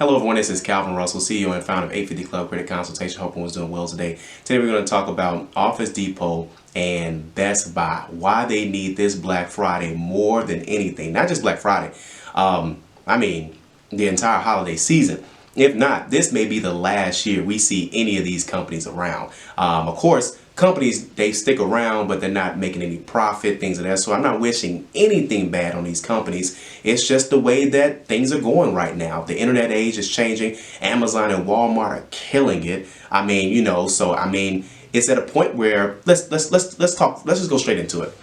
Hello everyone, this is Calvin Russell, CEO and founder of 850 Club Credit Consultation. Hope everyone's doing well today. Today we're going to talk about Office Depot and Best Buy. Why they need this Black Friday more than anything. Not just Black Friday. I mean, the entire holiday season. If not, this may be the last year we see any of these companies around. Of course, companies, they stick around, but they're not making any profit, things of that sort. I'm not wishing anything bad on these companies. It's just the way that things are going right now. The internet age is changing. Amazon and Walmart are killing it. I mean, it's at a point where let's talk. Let's just go straight into it.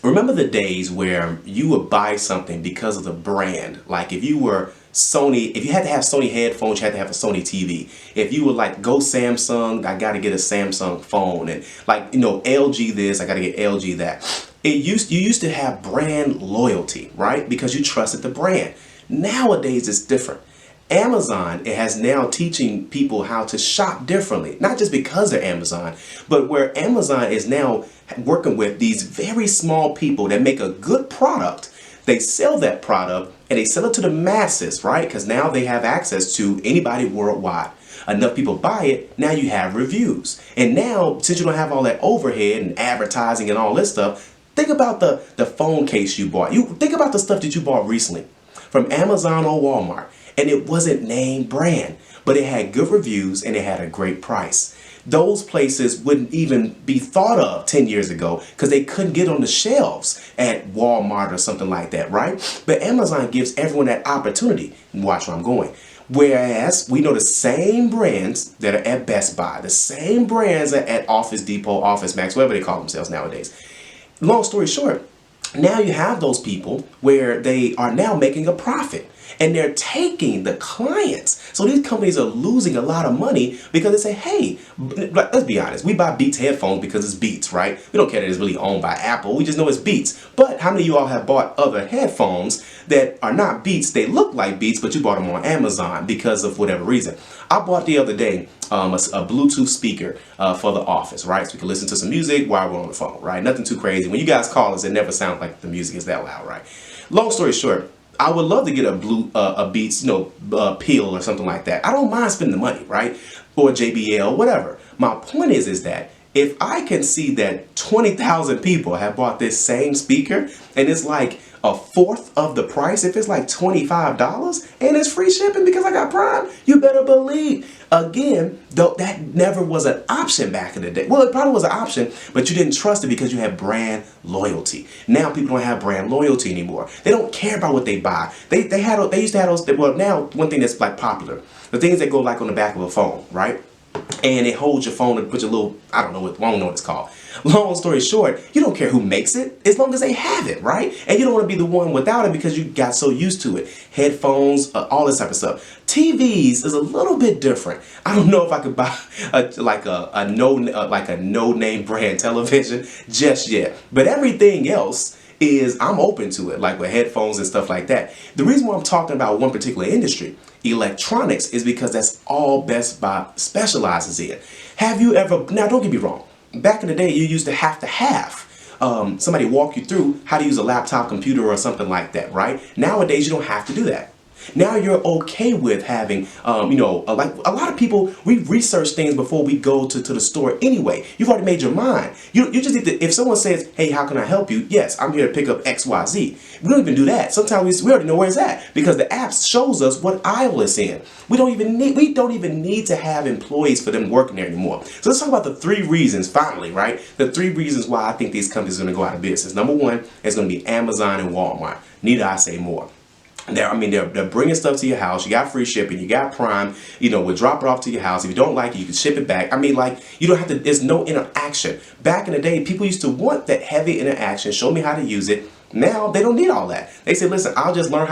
Remember the days where you would buy something because of the brand. Like if you were Sony, if you had to have Sony headphones, you had to have a Sony TV. If you would like go Samsung, I got to get a Samsung phone. And like, LG this, I got to get LG that. You used to have brand loyalty, right? Because you trusted the brand. Nowadays it's different. Amazon, it has now teaching people how to shop differently, not just because they're Amazon, but where Amazon is now working with these very small people that make a good product. They sell that product and they sell it to the masses, right? Because now they have access to anybody worldwide. Enough people buy it, now you have reviews. And now, since you don't have all that overhead and advertising and all this stuff, think about the phone case you bought. You think about the stuff that you bought recently from Amazon or Walmart. And it wasn't name brand, but it had good reviews and it had a great price. Those places wouldn't even be thought of 10 years ago because they couldn't get on the shelves at Walmart or something like that, right? But Amazon gives everyone that opportunity. Watch where I'm going. Whereas we know the same brands that are at Best Buy, the same brands at Office Depot, Office Max, whatever they call themselves nowadays. Long story short, now you have those people where they are now making a profit. And they're taking the clients. So these companies are losing a lot of money because they say, hey, let's be honest. We buy Beats headphones because it's Beats, right? We don't care that it's really owned by Apple. We just know it's Beats. But how many of you all have bought other headphones that are not Beats? They look like Beats, but you bought them on Amazon because of whatever reason. I bought the other day a Bluetooth speaker for the office, right? So we can listen to some music while we're on the phone, right? Nothing too crazy. When you guys call us, it never sounds like the music is that loud, right? Long story short, I would love to get a Beats, Peel or something like that. I don't mind spending the money, right? Or JBL, whatever. My point is that if I can see that 20,000 people have bought this same speaker and it's like a fourth of the price, if it's like $25 and it's free shipping because I got Prime, you better believe. Again, though, that never was an option back in the day. Well, it probably was an option, but you didn't trust it because you had brand loyalty. Now people don't have brand loyalty anymore. They don't care about what they buy. They used to have those. Well, now one thing that's like popular, the things that go like on the back of a phone, right? And it holds your phone and puts your little, I don't know what it's called. Long story short, you don't care who makes it as long as they have it, right? And you don't want to be the one without it because you got so used to it. Headphones, all this type of stuff. TVs is a little bit different. I don't know if I could buy a no name brand television just yet, but everything else is I'm open to it, like with headphones and stuff like that. The reason why I'm talking about one particular industry, electronics, is because that's all Best Buy specializes in. Have you ever, now don't get me wrong, back in the day you used to have somebody walk you through how to use a laptop computer or something like that, right? Nowadays you don't have to do that. Now you're okay with having, like a lot of people, we research things before we go to the store anyway. You've already made your mind. You just need to, if someone says, hey, how can I help you? Yes, I'm here to pick up XYZ. We don't even do that. Sometimes we already know where it's at because the app shows us what aisle it's in. We don't even need to have employees for them working there anymore. So let's talk about the 3 reasons, finally, right? The 3 reasons why I think these companies are going to go out of business. Number 1 is going to be Amazon and Walmart. Need I say more? They're bringing stuff to your house. You got free shipping. You got Prime. We'll drop it off to your house. If you don't like it, you can ship it back. I mean, like, you don't have to, there's no interaction. Back in the day, people used to want that heavy interaction. Show me how to use it. Now they don't need all that. They say, listen, I'll just learn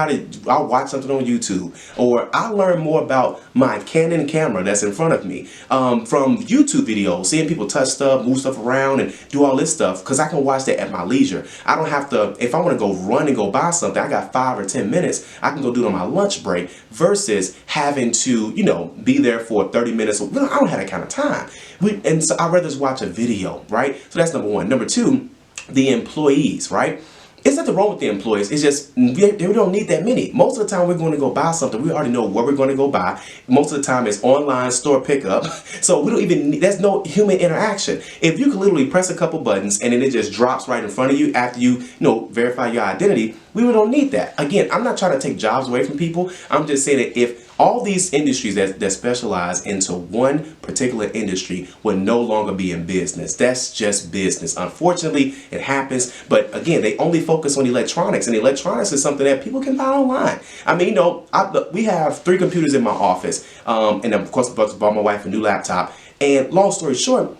I'll watch something on YouTube, or I'll learn more about my Canon camera that's in front of me from YouTube videos, seeing people touch stuff, move stuff around and do all this stuff, because I can watch that at my leisure. I don't have to, if I want to go run and go buy something, I got 5 or 10 minutes. I can go do it on my lunch break versus having to, be there for 30 minutes. I don't have that kind of time. And so I'd rather just watch a video, right? So that's number 1. Number 2, the employees, right? It's nothing wrong with the employees. It's just we don't need that many. Most of the time we're going to go buy something, we already know what we're going to go buy. Most of the time it's online store pickup. So we don't even need, there's no human interaction. If you can literally press a couple buttons and then it just drops right in front of you after you verify your identity, we really don't need that. Again, I'm not trying to take jobs away from people. I'm just saying that if all these industries that specialize into one particular industry would no longer be in business. That's just business. Unfortunately, it happens. But again, they only focus on electronics, and electronics is something that people can buy online. I mean, we have 3 computers in my office, and of course, I bought my wife a new laptop. And long story short,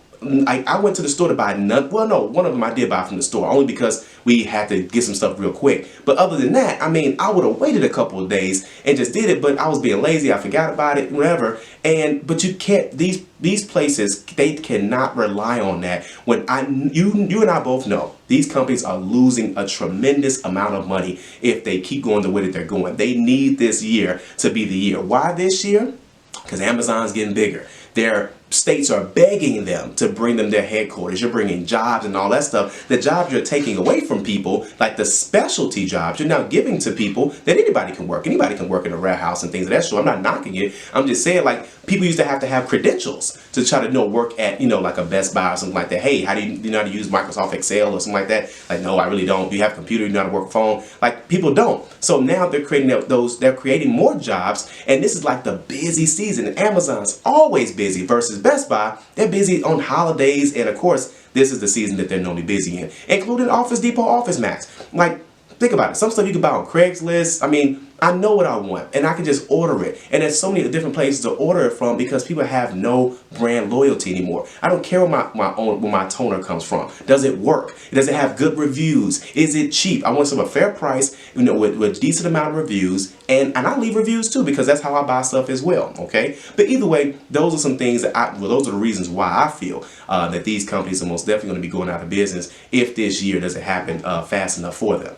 I went to the store to buy none. Well, no, one of them I did buy from the store only because we had to get some stuff real quick. But other than that, I mean, I would have waited a couple of days and just did it. But I was being lazy. I forgot about it, whatever. But you can't. These places, they cannot rely on that. When you and I both know these companies are losing a tremendous amount of money if they keep going the way that they're going. They need this year to be the year. Why this year? Because Amazon's getting bigger. Their states are begging them to bring them their headquarters. You're bringing jobs and all that stuff. The jobs you're taking away from people, like the specialty jobs, you're now giving to people that anybody can work. Anybody can work in a warehouse and things of that sort. I'm not knocking it. I'm just saying, like, people used to have credentials to try to work at, like a Best Buy or something like that. Hey, how do you know how to use Microsoft Excel or something like that? Like, no, I really don't. Do you have a computer? You know how to work a phone? Like, people don't. So now they're creating they're creating more jobs, and this is like the busy season. Amazon's always busy versus Best Buy. They're busy on holidays, and of course, this is the season that they're normally busy in, including Office Depot, Office Max. Like, think about it. Some stuff you can buy on Craigslist. I mean, I know what I want, and I can just order it. And there's so many different places to order it from because people have no brand loyalty anymore. I don't care where my toner comes from. Does it work? Does it have good reviews? Is it cheap? I want some a fair price, with decent amount of reviews. And I leave reviews too because that's how I buy stuff as well. Okay, but either way, those are some things that those are the reasons why I feel that these companies are most definitely going to be going out of business if this year doesn't happen fast enough for them.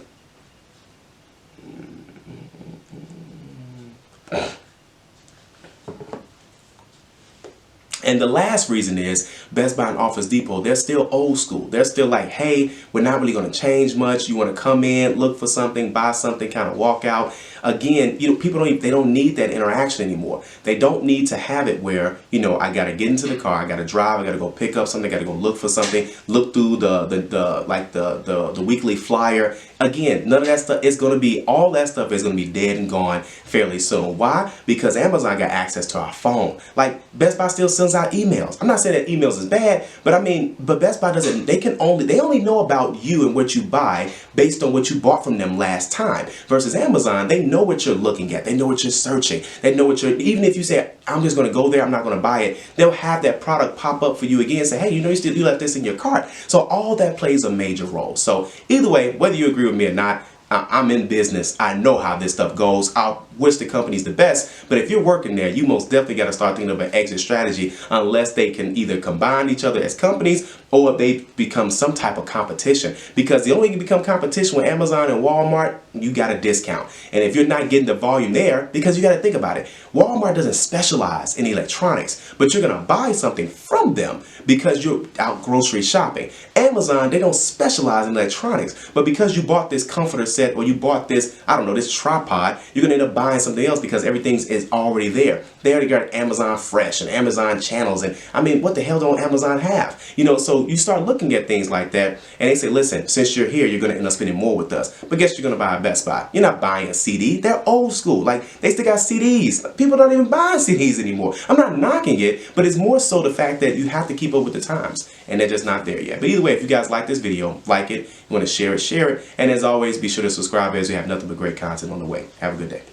And the last reason is Best Buy and Office Depot, they're still old school. They're still like, hey, we're not really going to change much. You want to come in, look for something, buy something, kind of walk out. Again, people don't need that interaction anymore. They don't need to have it where, I got to get into the car, I got to drive, I got to go pick up something, I got to go look for something, look through the weekly flyer. Again, none of that stuff is going to be, all that stuff is going to be dead and gone fairly soon. Why? Because Amazon got access to our phone. Like, Best Buy still sends out emails. I'm not saying that emails is bad, but Best Buy doesn't, they only know about you and what you buy based on what you bought from them last time. Versus Amazon, they know what you're looking at. They know what you're searching. They know even if you say, I'm just going to go there, I'm not going to buy it, they'll have that product pop up for you again and say, hey, you left this in your cart. So all that plays a major role. So either way, whether you agree with me or not, I'm in business. I know how this stuff goes. I wish the company's the best, but if you're working there, you most definitely got to start thinking of an exit strategy unless they can either combine each other as companies or they become some type of competition. Because the only way you can become competition with Amazon and Walmart, you got a discount. And if you're not getting the volume there, because you got to think about it, Walmart doesn't specialize in electronics, but you're going to buy something from them because you're out grocery shopping. Amazon, they don't specialize in electronics, but because you bought this comforter set or you bought this, I don't know, this tripod, you're going to end up buying something else because everything is already there. They already got Amazon Fresh and Amazon Channels, and I mean, what the hell don't Amazon have? So you start looking at things like that, and they say, listen, since you're here, you're going to end up spending more with us. But guess you're going to buy a Best Buy. You're not buying a CD. They're old school. Like, they still got CDs. People don't even buy CDs anymore. I'm not knocking it, but it's more so the fact that you have to keep up with the times, and they're just not there yet. But either way, if you guys like this video, like it, you want to share it, and as always, be sure to subscribe as we have nothing but great content on the way. Have a good day.